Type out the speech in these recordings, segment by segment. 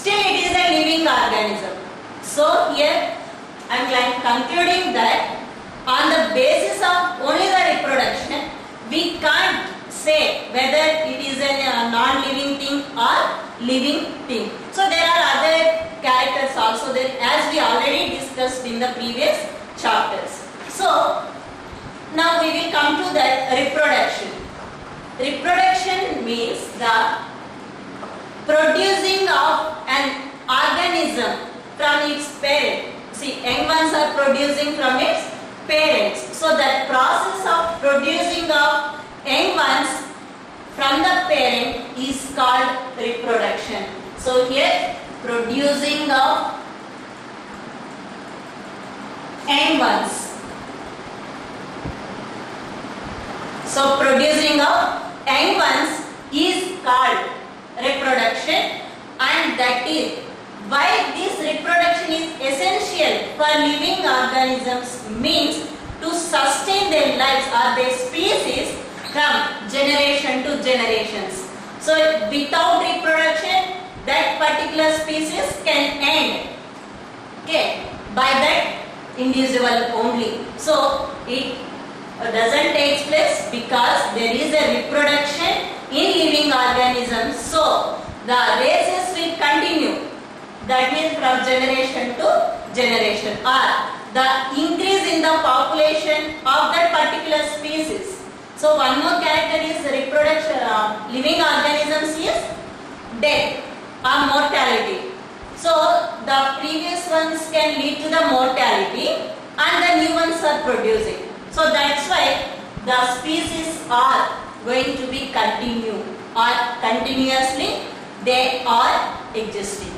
still it is a living organism. So here I am concluding that on the basis of only the reproduction, we can't say whether it is a non-living thing or living thing. So there are other characters also there, as we already discussed in the previous chapters. So now we will come to the reproduction. Reproduction means the producing of an organism from its parent. See, young ones are producing from its parents. So that process of producing of young ones from the parent is called reproduction. So here producing of young ones. So producing of young ones is called reproduction, and that is why this reproduction is essential for living organisms, means to sustain their lives or their species from generation to generations. So without reproduction, that particular species can end, okay, by that individual only. So it doesn't take place because there is a reproduction in living organisms. So the races will continue. That means from generation to generation, or the increase in the population of that particular species. So one more character is reproduction. Living organisms is death or mortality. So the previous ones can lead to the mortality and the new ones are producing. So that's why the species are going to be continued or continuously they are existing.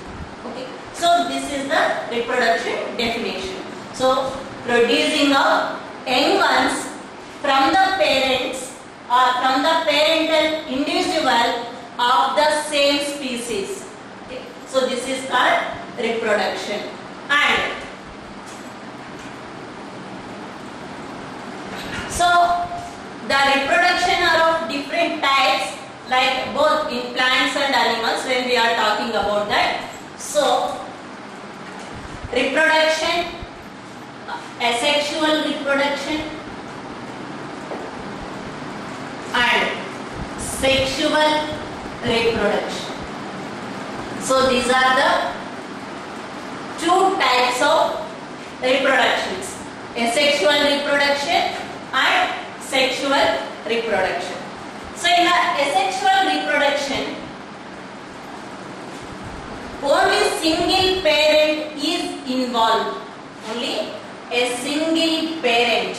Okay. So this is the reproduction definition. So producing of young ones from the parents or from the parental individual of the same species. Okay. So this is called reproduction. And so the reproduction are of different types, like both in plants and animals when we are talking about that. So reproduction, asexual reproduction and sexual reproduction. So these are the two types of reproductions, asexual reproduction and sexual reproduction. So in the asexual reproduction, only single parent is involved. Only a single parent.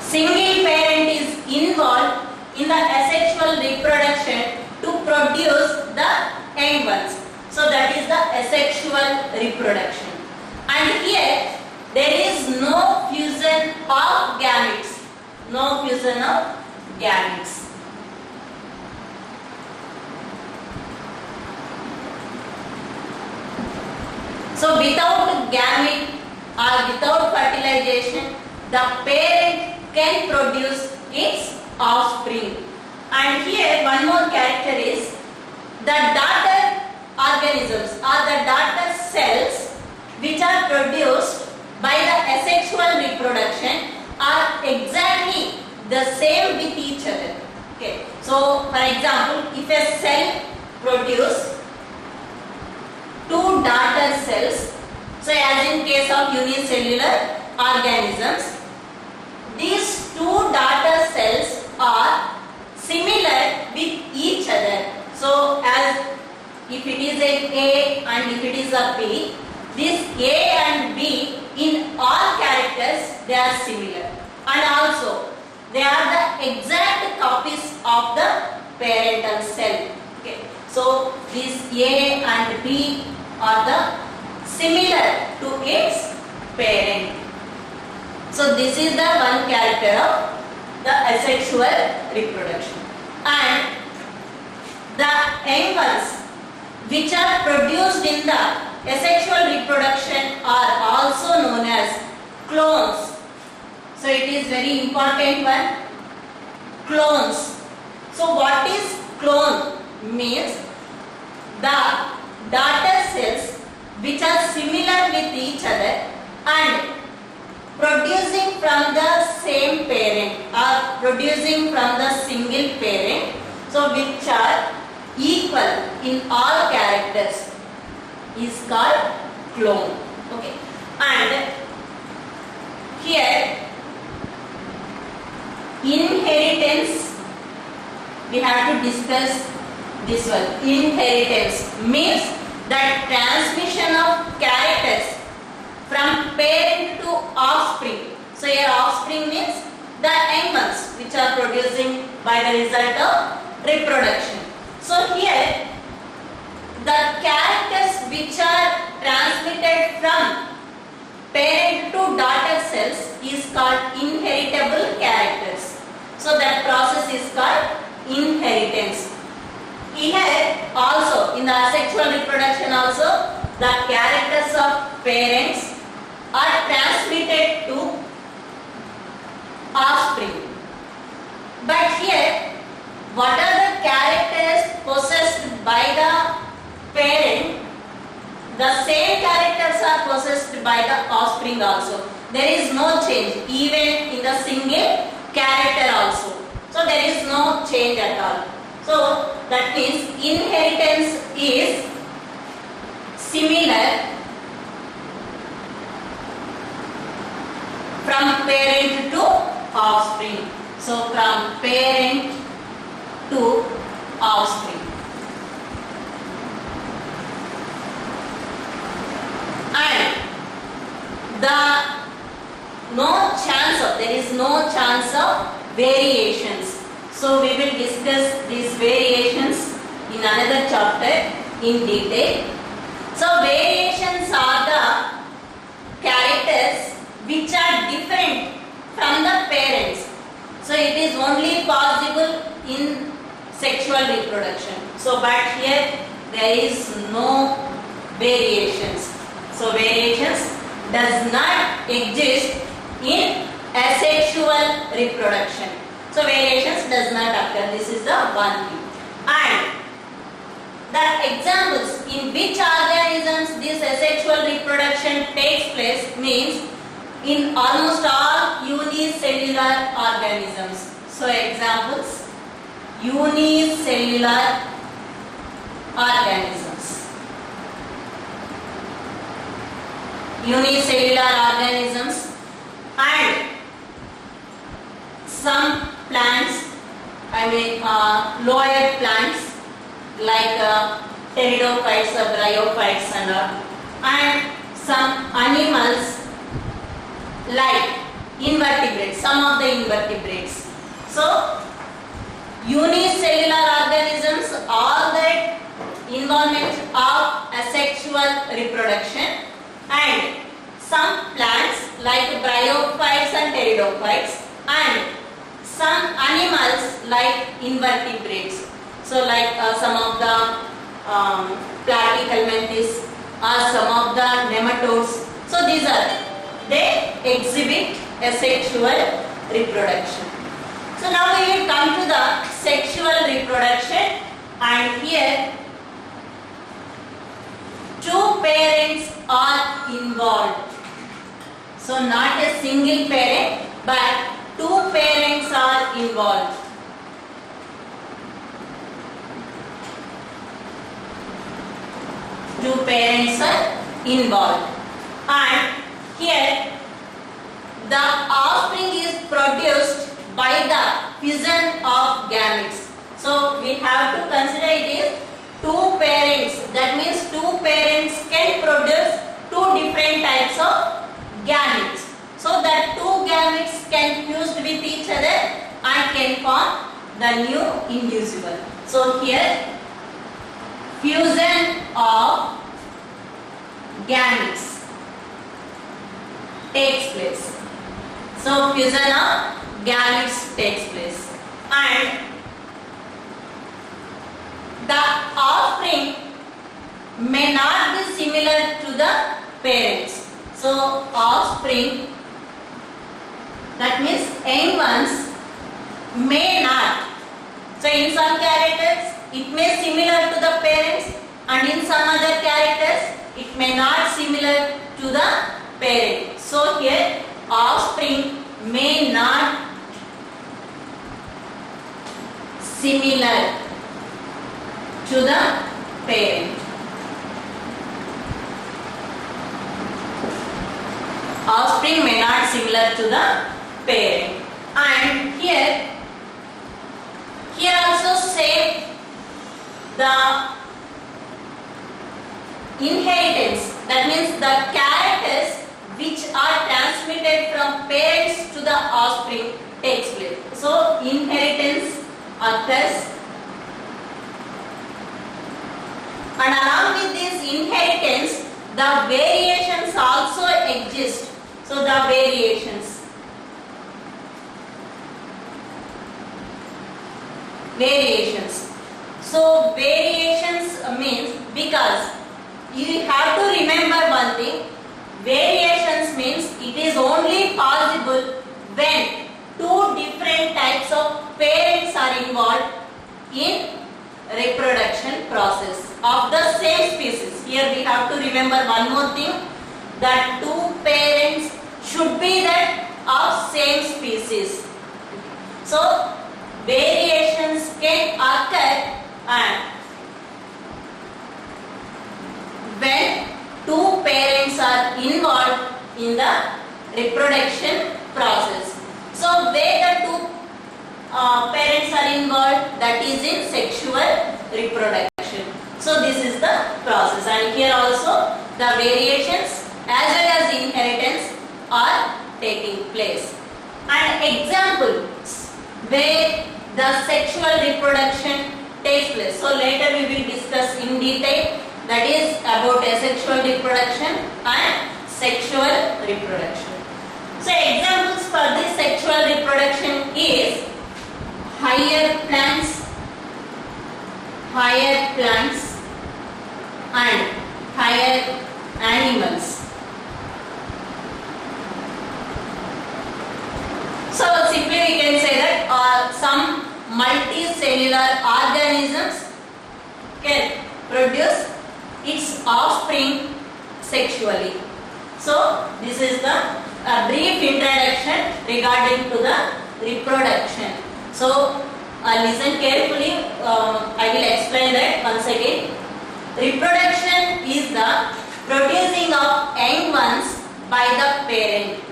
Single parent is involved in the asexual reproduction to produce the young ones. So that is the asexual reproduction. And here there is no fusion of gametes. No fusion of gametes. So without gamete or without fertilization, the parent can produce its offspring. And here one more character is the daughter organisms or the daughter cells which are produced by the asexual reproduction are exactly the same with each other. Okay. So for example, if a cell produces two daughter cells, so as in case of unicellular organisms, these two daughter cells are similar with each other. So as if it is a and if it is a B, this A and B in all characters they are similar, and also they are the exact copies of the parental cell. Okay. So these A and B are the similar to its parent. So this is the one character of the asexual reproduction. And the young ones which are produced in the asexual reproduction are also known as clones. So it is very important one. Clones. So what is clone means the daughter cells which are similar with each other and producing from the same parent or producing from the single parent, so which are equal in all characters is called clone. Okay, and here inheritance, we have to discuss this one. Inheritance means that transmission of characters from parent to offspring. So your offspring means the young ones which are producing by the result of reproduction. So here the characters which are transmitted from parent to daughter cells is called inheritable characters. So that process is called inheritance. Here also in the asexual reproduction also the characters of parents are transmitted to offspring. But here what are the characters possessed by the parent? The same characters are possessed by the offspring also. There is no change even in the single character also. So there is no change at all. So that means inheritance is similar from parent to offspring. So from parent to offspring. And there is no chance of variations. So we will discuss these variations in another chapter in detail. So variations are the characters which are different from the parents. So it is only possible in sexual reproduction. So but here there is no variations. So variations does not exist in asexual reproduction. So variations does not occur. This is the one thing. And the examples in which organisms this asexual reproduction takes place means in almost all unicellular organisms. So examples, unicellular organisms. Unicellular organisms and some plants, lower plants like pteridophytes or bryophytes and some animals like invertebrates, some of the invertebrates. So unicellular organisms, all that involvement of asexual reproduction, and some plants like bryophytes and pteridophytes, and some animals like invertebrates. So like some of the platyhelminthes or some of the nematodes. So these are, they exhibit asexual reproduction. So now we will come to the sexual reproduction, and here two parents are involved. So not a single parent but two parents are involved. Two parents are involved, and here the offspring is produced by the fission of gametes. So we have to consider it is two parents. That means two parents can produce two different types of gametes. So that two gametes can fuse with each other and can form the new individual. So here fusion of gametes takes place. So fusion of gametes takes place, and the offspring may not be similar to the parents. So offspring, that means young ones may not. So in some characters it may similar to the parents, and in some other characters it may not similar to the parent. So here offspring may not similar to the parent. Offspring may not similar to the parent. And here also same, the inheritance, that means the characters which are transmitted from parents to the offspring takes place. So inheritance occurs, and along with this inheritance the variations also exist. So the variations So variations means, because you have to remember one thing, variations means it is only possible when two different types of parents are involved in reproduction process of the same species. Here we have to remember one more thing, that two parents should be that of same species. So variations can occur and when two parents are involved in the reproduction process. So where the two parents are involved, that is in sexual reproduction. So this is the process, and here also the variations as well as inheritance are taking place. And examples where the sexual reproduction takes place. So later we will discuss in detail, that is about asexual reproduction and sexual reproduction. So examples for this sexual reproduction is higher plants and higher animals. So simply we can say that some multicellular organisms can produce its offspring sexually. So this is the brief introduction regarding to the reproduction. So listen carefully, I will explain that once again. Reproduction is the producing of young ones by the parent.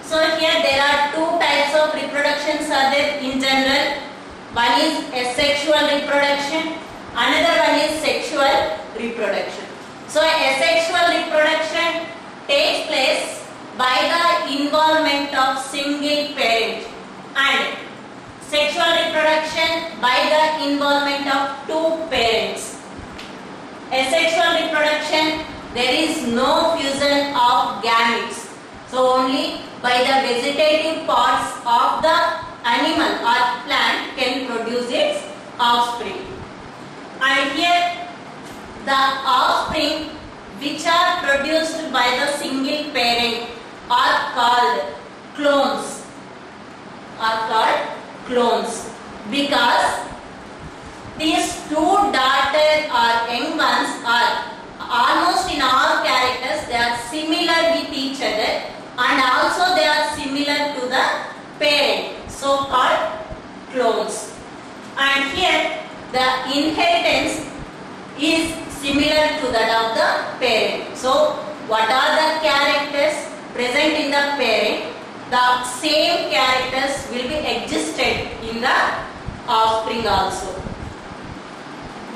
So here there are two types of reproductions are there in general. One is asexual reproduction, another one is sexual reproduction. So asexual reproduction takes place by the involvement of single parent, and sexual reproduction by the involvement of two parents. Asexual reproduction, there is no fusion of gametes. So only by the vegetative parts of the animal or plant can produce its offspring. And here the offspring which are produced by the single parent are called clones. Because these two daughters or young ones are almost in all characters, they are similar with each other, and also they are similar to the parent, so called clones. And here the inheritance is similar to that of the parent. So what are the characters present in the parent? The same characters will be existed in the offspring also.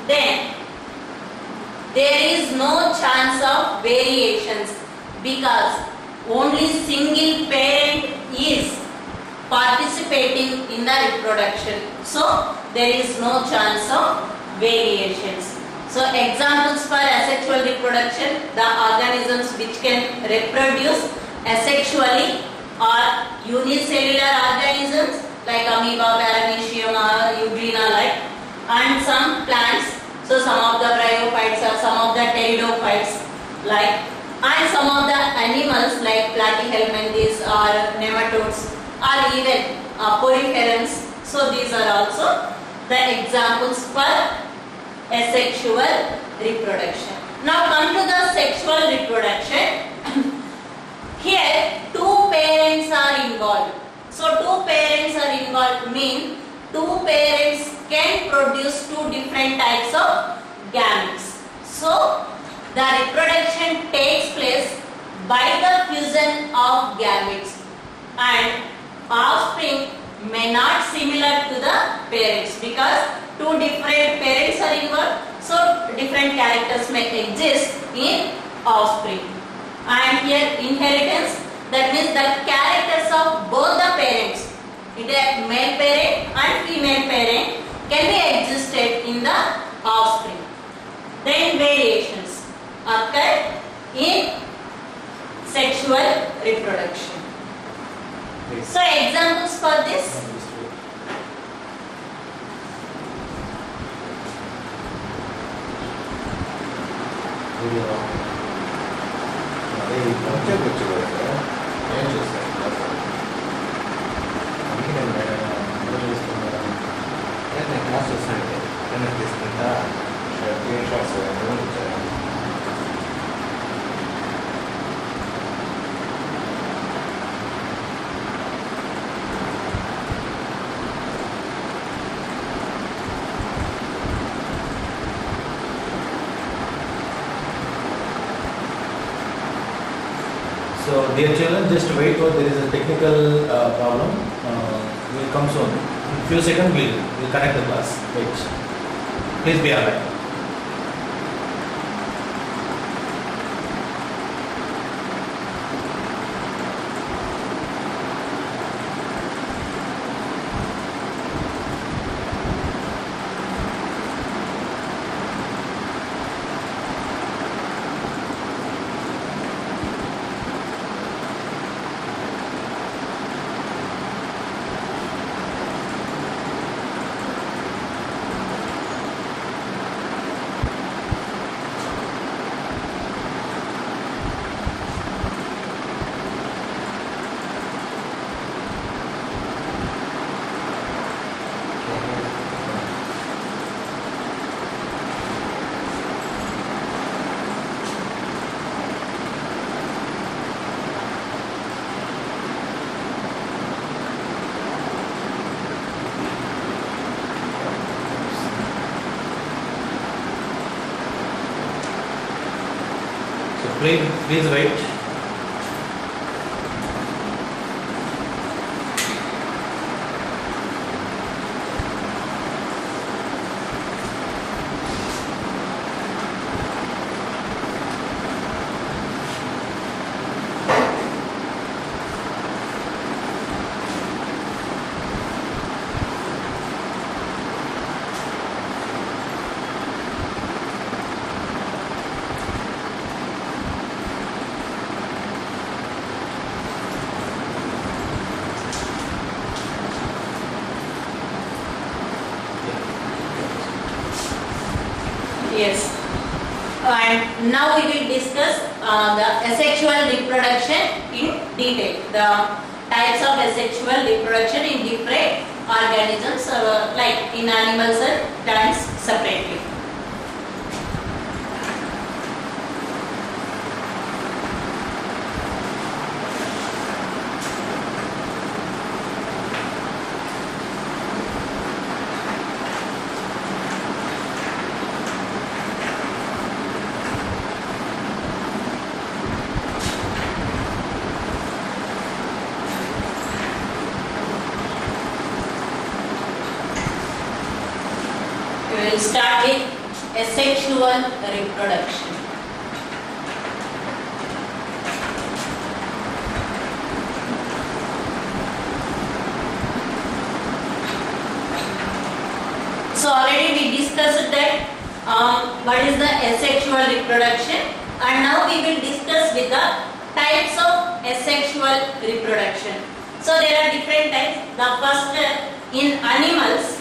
Then there is no chance of variations, because only single parent is participating in the reproduction. So there is no chance of variations. So examples for asexual reproduction, the organisms which can reproduce asexually are unicellular organisms like amoeba, paramecium or euglena like, and some plants. So some of the bryophytes or some of the pteridophytes like, and some of the animals like platyhelminthes or nematodes or even poriferans. So these are also the examples for asexual reproduction. Now come to the sexual reproduction. Here two parents are involved. So two parents are involved mean two parents can produce two different types of gametes. So the reproduction takes place by the fusion of gametes, and offspring may not similar to the parents because two different parents are involved, so different characters may exist in offspring. And here inheritance, that means the characters of both the parents, either male parent and female parent, can be existed in the offspring. Then variations occur in sexual reproduction. So examples for this: So dear children, just wait for there is a technical problem. Will come soon. In few seconds we'll connect the class. Wait. Please be alright. Please wait. Yes. And now we will discuss the asexual reproduction in detail. The types of asexual reproduction in different organisms, like in animals and plants separately. We will start with asexual reproduction. So already we discussed that what is the asexual reproduction, and now we will discuss with the types of asexual reproduction. So there are different types. The first in animals.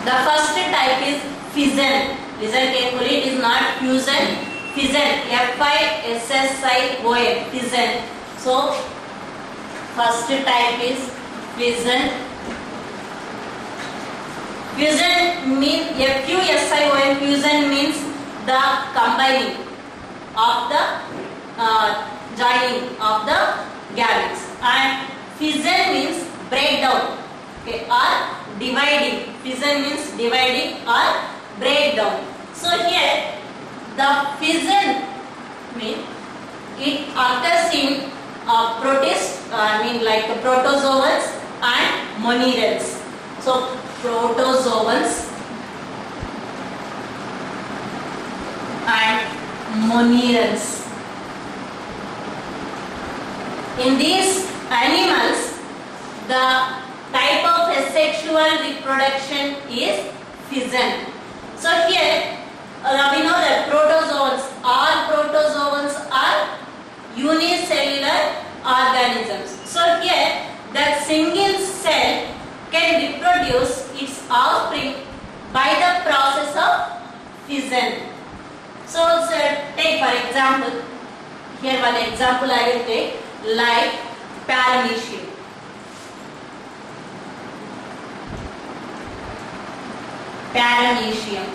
The first type is fission. Listen carefully, it is not fusion. Fission, Fission. So First type is fission. Fusion means FUSION. Fusion means the combining of the joining of the gametes, and fission means breakdown, okay, or dividing. Fission means dividing or breakdown. So here the fission means it occurs in protists, like protozoans and monereals. So protozoans and monereals. In these animals, the type of asexual reproduction is fission. So here we know that all protozoans are unicellular organisms. So here that single cell can reproduce its offspring by the process of fission. So take for example, here one example I will take, like Paramecium. Paramecium.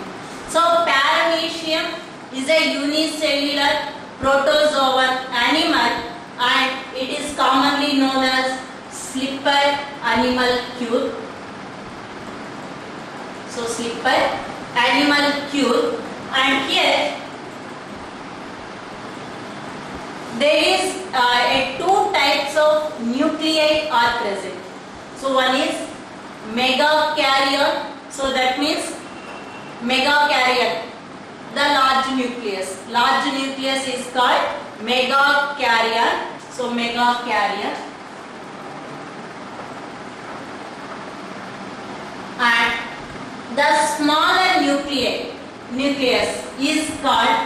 So Paramecium is a unicellular protozoan animal, and it is commonly known as slipper animalcule. So slipper animalcule, and here there is two types of nuclei are present. So one is megakaryon. So that means megakaryon, the large nucleus. Large nucleus is called megakaryon. So megakaryon. And the smaller nucleus is called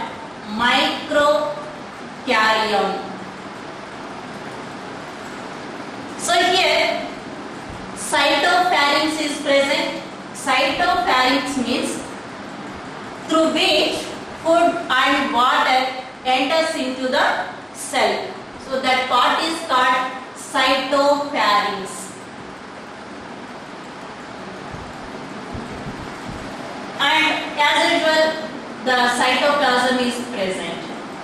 microkaryon. So here cytopharynx is present. Cytopharynx means through which food and water enters into the cell. So that part is called cytopharynx. And as usual, the cytoplasm is present.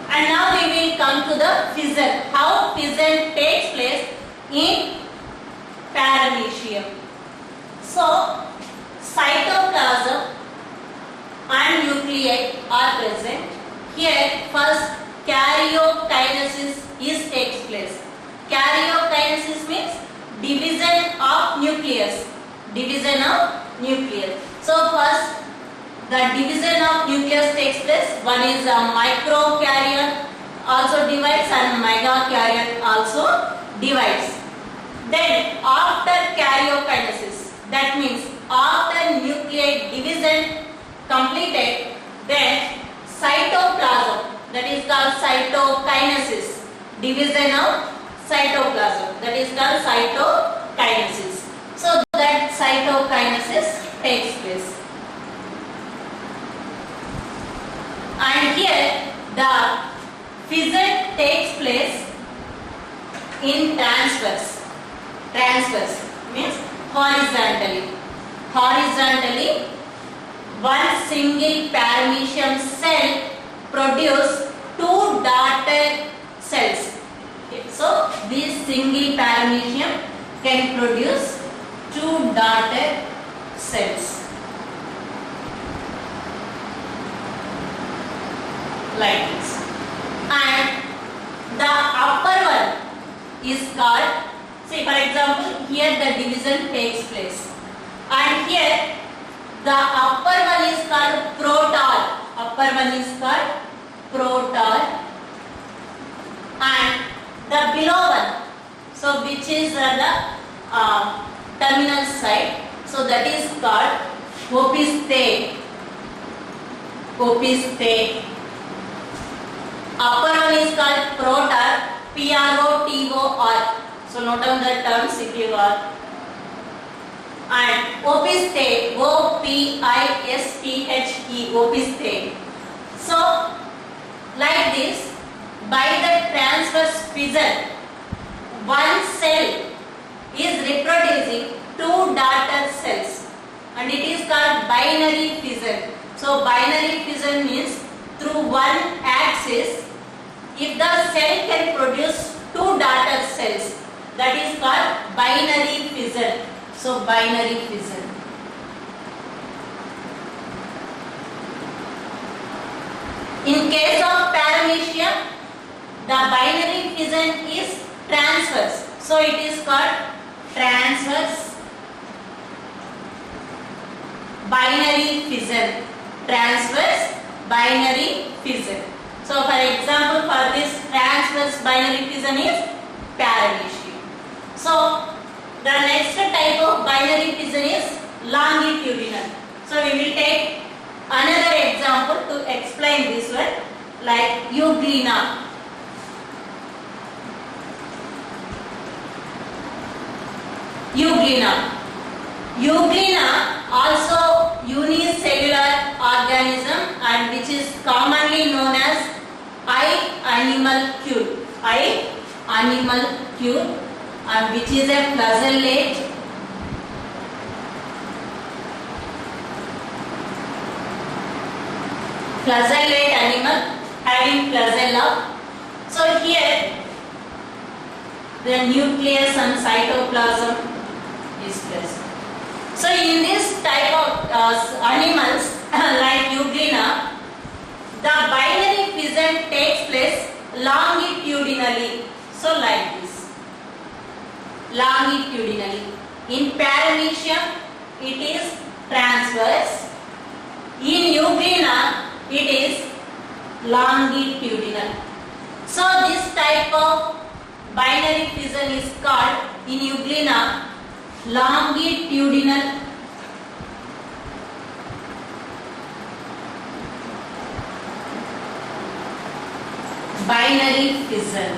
And now we will come to the fission. How fission takes place in Paramecium. So cytoplasm and nuclei are present. Here first karyokinesis takes place. Karyokinesis means division of nucleus. Division of nucleus. So first the division of nucleus takes place. One is a microkaryon also divides, and megakaryon also divides. Then after karyokinesis, that means after nucleate division completed, then cytoplasm, that is called cytokinesis. Division of cytoplasm, that is called cytokinesis. So that cytokinesis takes place. And here the fission takes place in transverse. Transverse means horizontally. Horizontally, one single paramecium cell produces two daughter cells. Okay, so this single paramecium can produce two daughter cells. Like this. And the upper one is called, say for example, here the division takes place. And here the upper one is called protal. Upper one is called protal. And the below one, so which is the terminal side, so that is called opisthete. Opisthete. Upper one is called protor, PROTOR. So note down the terms if you are. And opisthete, OPISTHE, opisthete. So like this, by the transverse fission, one cell is reproducing two daughter cells and it is called binary fission. So binary fission means through one axis, if the cell can produce two daughter cells, that is called binary fission. So binary fission. In case of paramecia, the binary fission is transverse. So it is called transverse binary fission. Transverse binary fission. So for example, for this transverse binary fission is paramecia. So the next type of binary fission is longitudinal. So we will take another example to explain this one, like euglena. Euglena also unicellular organism and which is commonly known as animalcule. Animalcule and which is a flagellate animal having flagella. So here the nucleus and cytoplasm is present. So in this type of animals like euglena, the binary fission takes place longitudinally. So like this, longitudinally. In paramecia, it is transverse. In euglena, it is longitudinal. So this type of binary fission is called in euglena longitudinal binary fission.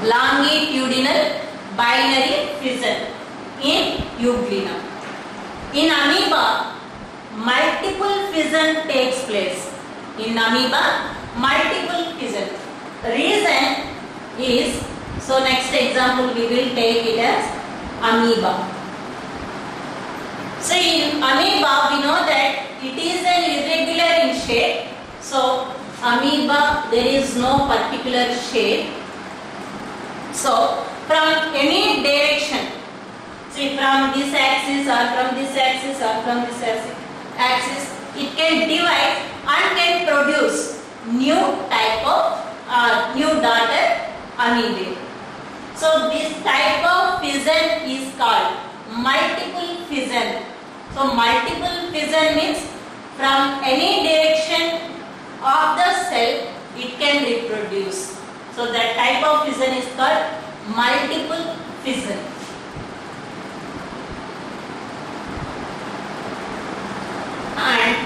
Longitudinal binary fission in euglena. In amoeba, multiple fission takes place. In amoeba, multiple fission. Reason is, so next example we will take it as amoeba. So in amoeba we know that it is an irregular in shape. So amoeba there is no particular shape. So from any direction, see from this axis or from this axis or from this axis, it can divide and can produce new type of new daughter amoeba. So this type of fission is called multiple fission. So multiple fission means from any direction of the cell it can reproduce. So that type of fission is called multiple fission. And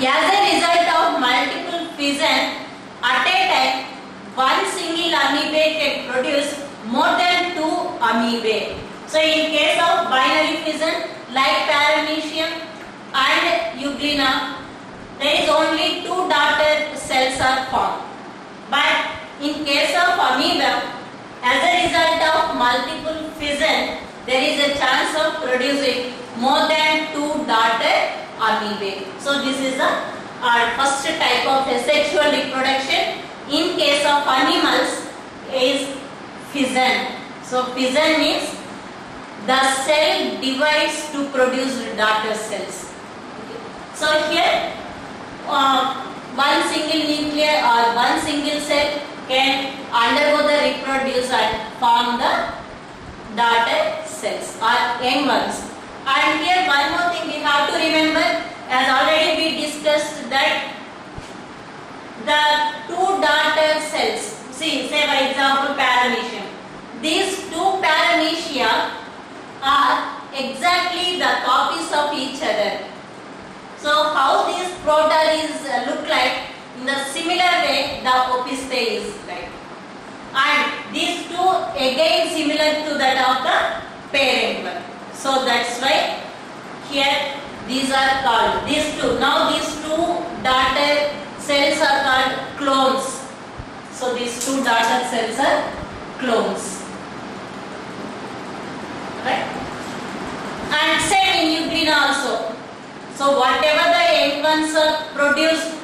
as a result of multiple fission, at a time one single amoeba can produce more than two amoeba. So in case of binary fission like paramecium and euglena, there is only two daughter cells are formed. But in case of amoeba, as a result of multiple fission, there is a chance of producing more than two daughter amoeba. So this is our first type of asexual reproduction. In case of animals is fission. So fission means the cell divides to produce daughter cells. Okay. So here one single nucleus or one single cell can undergo the reproduce and form the daughter cells or young ones. And here one more thing we have to remember, as already we discussed, that the two daughter cells, see, say for example paramecium, these two paramecia are exactly the copies of each other. So how this proteins look like, in the similar way the opisthe is like. And these two again similar to that of the parent one. So that's why here these are called, these two. Now these two daughter cells are called clones. So these two daughter cells are clones. Right? And same in euglena also. So whatever the young ones are produced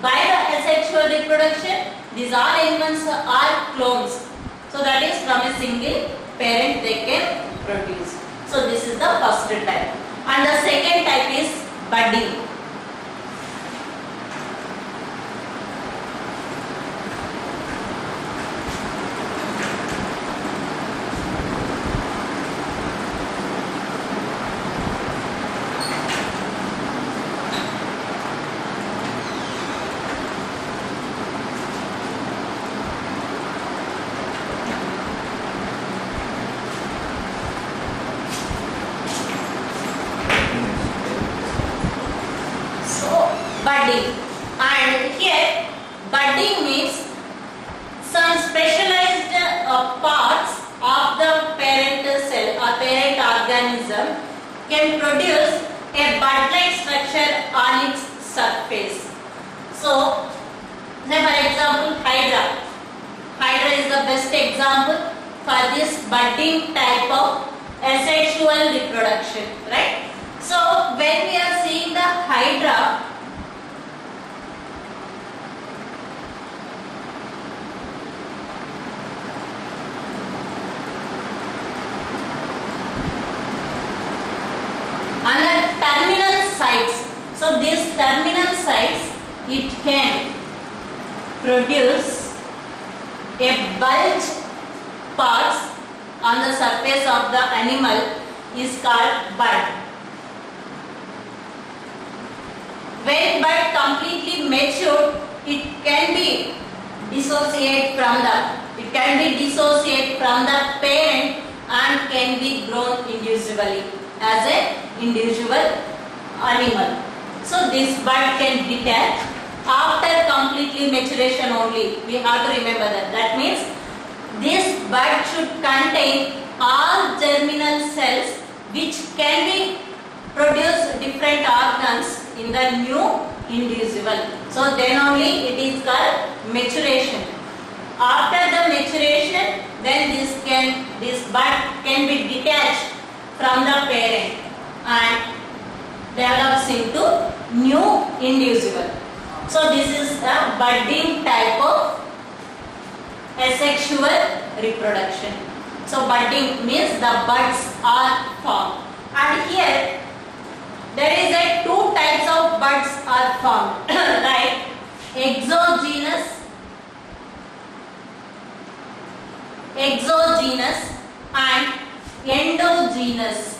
by the asexual reproduction, these all young ones are clones. So that is from a single parent they can produce. So this is the first type. And the second type is budding. Budding, and here budding means some specialized parts of the parent cell or parent organism can produce a bud-like structure on its surface. So, say for example Hydra. Hydra is the best example for this budding type of asexual reproduction, right? So, when we are seeing the Hydra, on the terminal sites, so these terminal sites, it can produce a bulge parts on the surface of the animal is called bud. When bud completely matured, it can be dissociate from the parent and can be grown individually as an individual animal. So this bud can detach after completely maturation only. We have to remember that. That means this bud should contain all germinal cells which can be produce different organs in the new individual. So then only it is called maturation. After the maturation, then this bud can be detached from the parent and develops into new individual. So this is the budding type of asexual reproduction. So budding means the buds are formed. And here there is a two types of buds are formed, right? Exogenous and endogenous.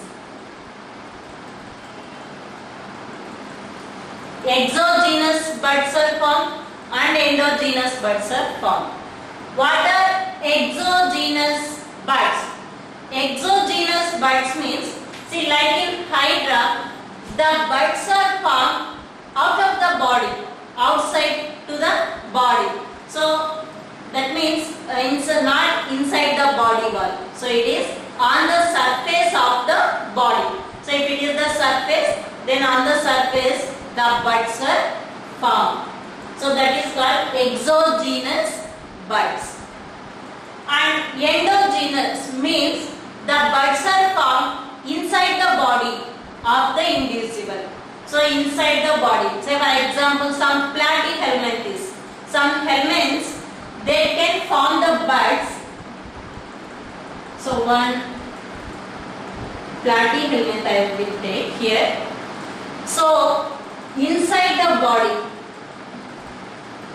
Exogenous buds are formed and endogenous buds are formed. What are exogenous buds? Exogenous buds means, see, like in Hydra, the buds are formed out of the body, outside to the body. So that means it's not inside the body wall. So it is on the surface of the body. So if it is the surface, then on the surface the buds are formed. So that is called exogenous buds. And endogenous means the buds are formed inside the body of the individual. So inside the body, say for example some platyhelminthes. Some helminths, they can form the buds. So one platyhelminth I will take here. So inside the body,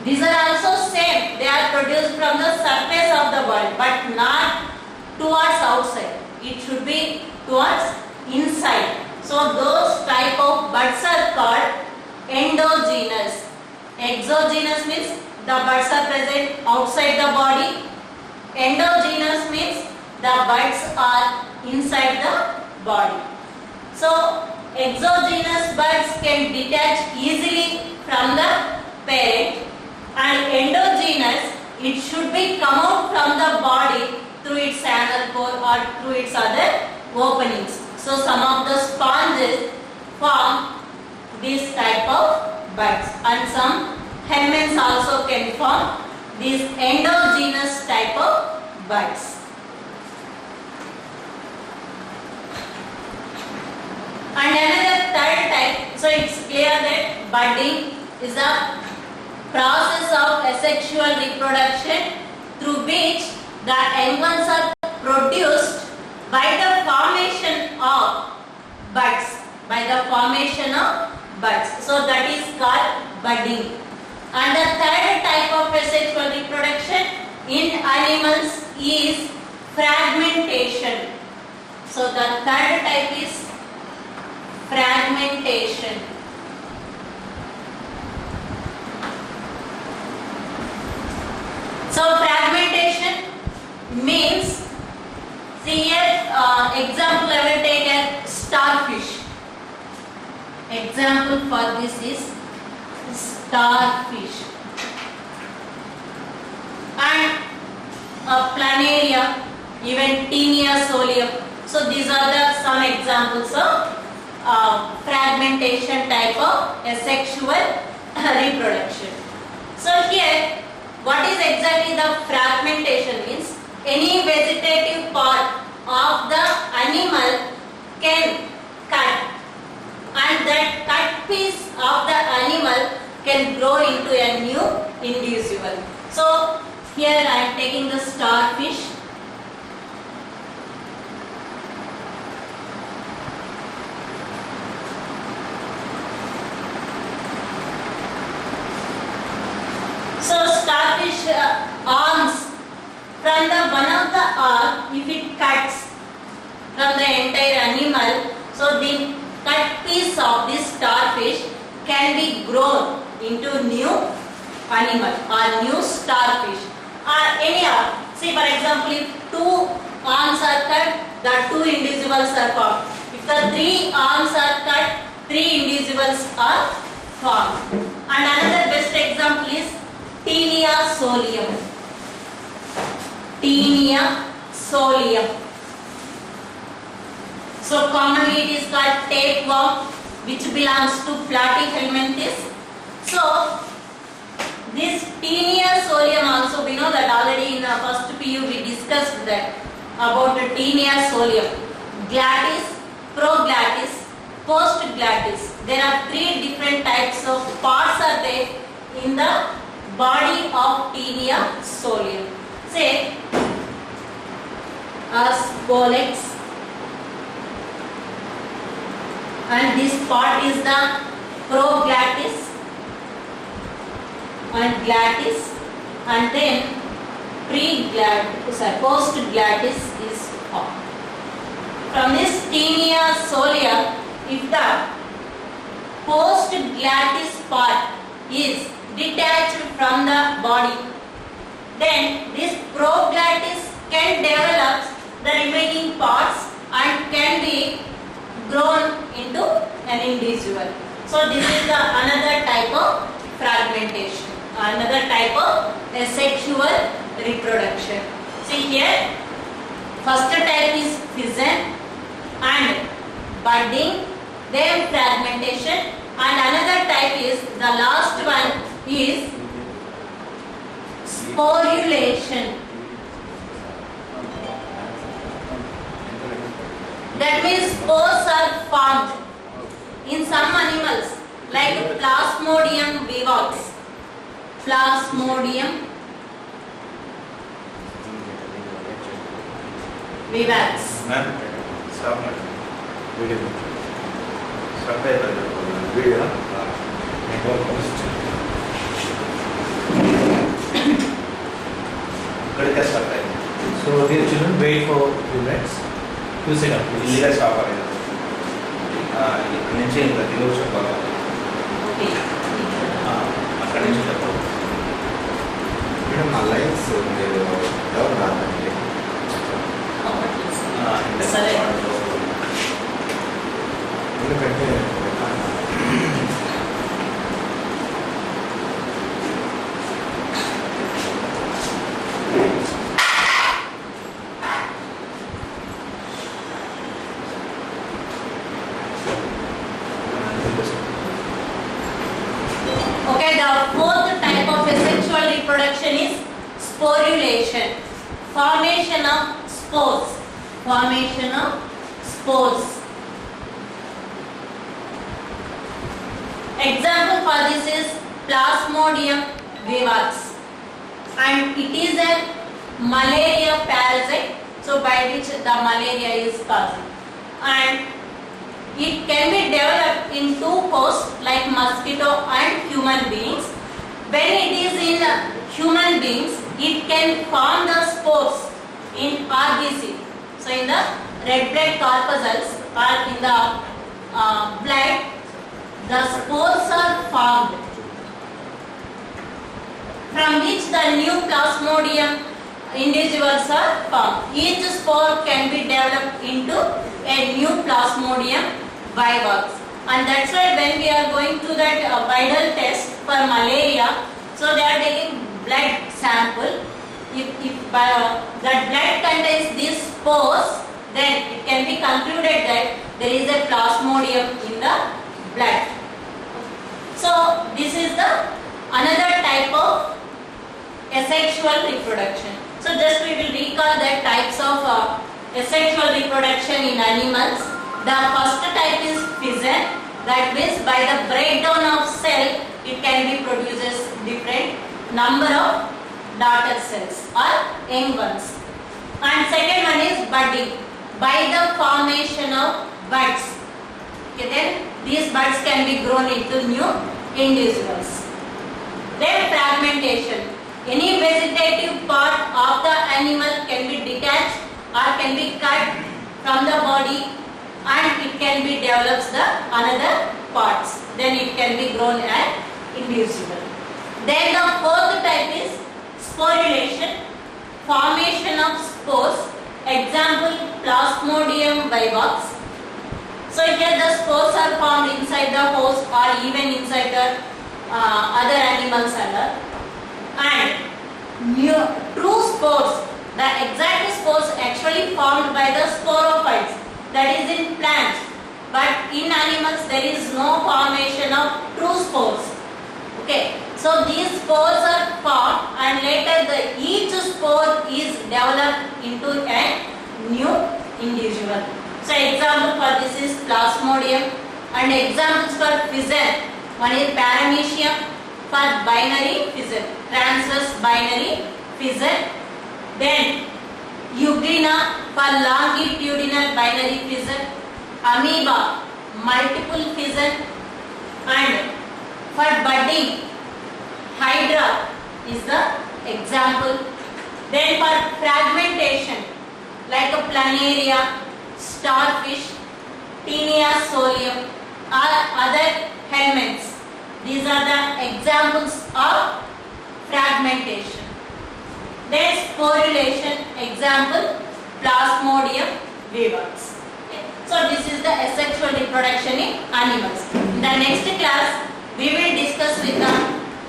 these are also same. They are produced from the surface of the body, but not towards outside. It should be towards inside. So those type of buds are called endogenous. Exogenous means the buds are present outside the body. Endogenous means the buds are inside the body. So exogenous buds can detach easily from the parent, and endogenous, it should be come out from the body through its anal pore or through its other openings. So some of the sponges form this type of buds, and some helminths also can form these endogenous type of buds. And another third type, so it's clear that budding is a process of asexual reproduction through which the young ones are produced by the formation of buds. By the formation of buds. So that is called budding. And the third type of asexual reproduction in animals is fragmentation. So the third type is fragmentation. So fragmentation means, see here, example I will take a starfish. Example for this is starfish. And planaria, even Taenia solium. So these are the some examples of fragmentation type of asexual reproduction. So here, what is exactly the fragmentation means? Any vegetative part of the animal can cut, and that cut piece of the animal can grow into a new individual. So here I am taking the starfish. So starfish arms, from the one of the arm, if it cuts from the entire animal, so the cut piece of this starfish can be grown into new animal or new starfish or any arm. See, for example, if two arms are cut, the two individuals are formed. If the three arms are cut, three individuals are formed. And another best example is Taenia solium. Taenia solium. So commonly it is called tapeworm, which belongs to Platyhelminthes. So this Taenia solium also, we know that already in the first PU we discussed that about the Taenia solium. Glottis, proglottis, postglottis. There are three different types of parts are there in the body of Taenia solium. Say as pollex, and this part is the proglottis and glottis, and then postglottis is formed. From this Taenia solium, if the postglottis part is detached from the body, then this proglottis can develop the remaining parts and can be grown into an individual. So this is the another type of fragmentation, another type of asexual reproduction. See here, first type is fission and budding, then fragmentation, and another type is, the last one is sporulation. That means spores are formed in some animals like Plasmodium vivax. Plasmodium vivax. Ma'am, stop ma'am. Video. Stop video. इकडे stop आहे. So dear children, wait for few minutes. Few seconds, please. इल्लीगा stop आहे. ఇక్కడ నుంచి ఇంకా దిగువ చెప్పాలి. Okay. అక్కడ నుంచి చెప్పాలి. మేడం ఆ లైన్స్ మీరు ఎవరు రాదండి సరే. ఎందుకంటే Okay, the fourth type sporulation, formation of spores, formation of spores. Example for this is Plasmodium vivax, and it is a malaria parasite, so by which the malaria is caused, and it can be developed in two hosts like mosquito and human beings. When it is in human beings, it can form the spores in RBC, so in the red blood corpuscles or in the blood, the spores are formed, from which the new Plasmodium individuals are formed. Each spore can be developed into a new Plasmodium vivax, and that's why when we are going to that viral test for malaria, so they are taking blood sample. If that blood contains these spores, then it can be concluded that there is a Plasmodium in the blood. So this is the another type of asexual reproduction. So just we will recall the types of asexual reproduction in animals. The first type is fission, that means by the breakdown of cell, it can be produces different number of daughter cells or young ones. And second one is budding, by the formation of buds. Okay, then these buds can be grown into new individuals. Then fragmentation. Any vegetative part of the animal can be detached or can be cut from the body, and it can be develops the another parts. Then it can be grown as individual. Then the fourth type is sporulation, formation of spores. Example Plasmodium vivax. So here the spores are found inside the host or even inside the other animals and true spores, the exact spores actually formed by the sporophytes, that is in plants, but in animals there is no formation of true spores. Okay, so these spores are formed and later each spore is developed into a new individual. So example for this is Plasmodium, and examples for fission, one is Paramecium for binary fission, transverse binary fission. Then Euglena for longitudinal binary fission, Amoeba multiple fission, and for budding Hydra is the example. Then for fragmentation like a planaria, starfish, Taenia solium or other helminths. These are the examples of fragmentation. Then sporulation, example Plasmodium vivax. Okay. So this is the asexual reproduction in animals. In the next class, we will discuss with the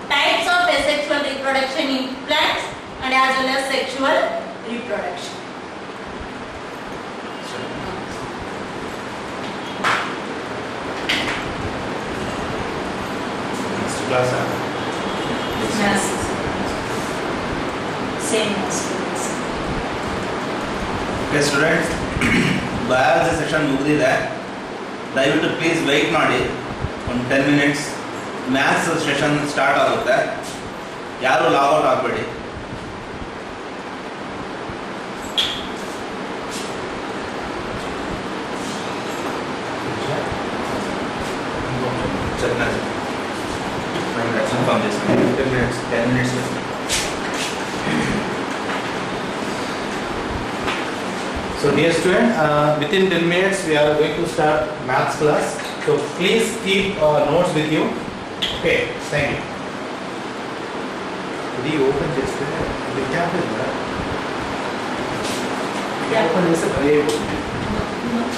types of asexual reproduction in plants and as well as sexual reproduction. Next class. Yes. Same as students. Okay, students, biology section ಮುಗಿದಿದೆ. ದಯವಿಟ್ಟು please weight ಮಾಡಿ ಒಂದು 10 minutes. Maths session start ಆಗುತ್ತೆ. ಯಾರು logout ಆಗಬೇಡಿ. చెప్పండి. 5 minutes inform చేస్తాను. 10 minutes. So dear student, within 10 minutes we are going to start maths class. So please keep notes with you. Okay, thank you. ఇది open చేస్తే ఇది క్యాప్ ఉందా? Open చేస్తే భలే అయిపోతుంది.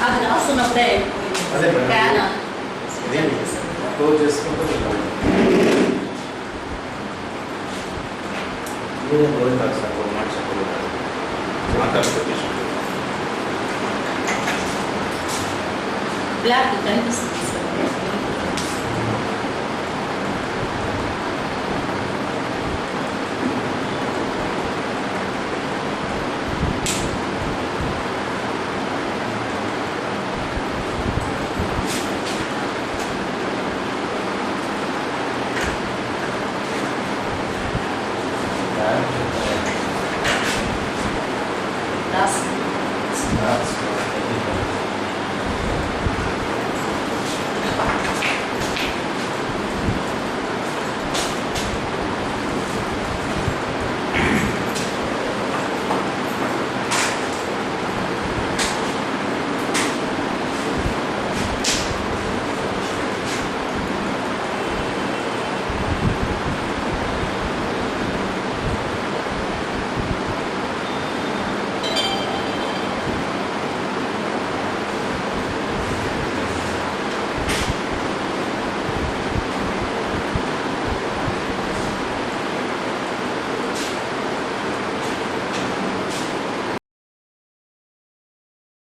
అది రాస్తున్నప్పుడే అదే మేడం. ప్యాన్ క్లోజ్ చేసుకుంటూ వెళ్ళాలి. మీరే గోల్ కాదు సార్, ఒక మాట చెప్పలేదు. మాట్లాడుతూ బ్లాక్ కనిపిస్తుంది.